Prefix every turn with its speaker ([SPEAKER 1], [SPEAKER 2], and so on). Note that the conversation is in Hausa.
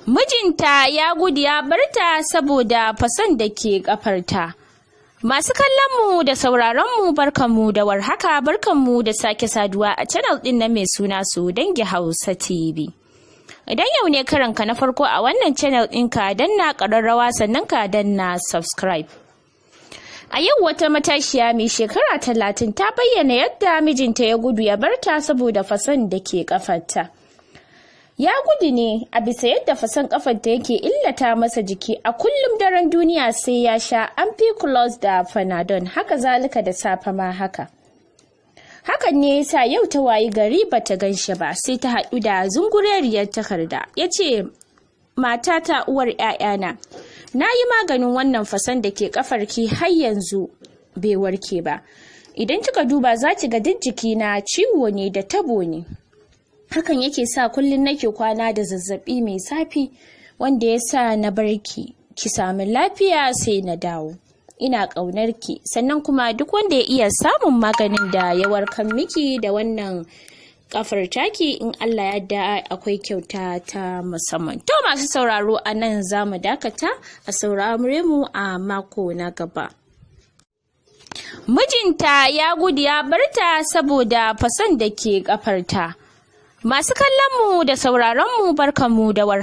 [SPEAKER 1] Mijinta ya gudu ya barta saboda fasan da ke kafarta. Masu kallon mu da sauraron mu barkanmu da warhaka, barkanmu da sake saduwa a channel din na mai suna Su Dangi Hausa TV. Idan yau ne karanka na farko a wannan channel ɗinka, danna ƙararrawa sannan ka danna subscribe. A yau wata matashiya mai shekara 30 ta bayyana yadda mijinta ya gudu ya barta saboda fasan da ke kafarta. Ya gudu ne a bisa yadda fasan kafarta yake illata masa jiki, a kullum daren duniya sai ya sha ampiclox da Panadol, haka zalika da safe ma haka. Hakan ne yasa yau ta wayi gari bata ganshi ba, sai ta haɗu da zunguriyar takarda. Yace, matata uwar 'ya'yana, na yi maganin wannan fasan da ke kafarki har yanzu bai warke ba. Idan kika duba za ki ga duk jikina ciwo ne da tabo ne. Hakan yake sa kullum nake kwana da zazzabi mai zafi, wanda ya sa na barki ki samu lafiya sai na dawo. Ina ƙaunar ki, sannan kuma duk wanda ya iya samun maganin da ya warkar miki da wannan kafar taki, in Allah ya da akwai kyauta ta musamman. To masu sauraro, a nan za mu dakata, a saurare mu a mako na gaba. Mijinta ya gudu ya barta saboda fasan da ke kafarta. Masu kallon mu da sauraron mu barkanmu da warhaka.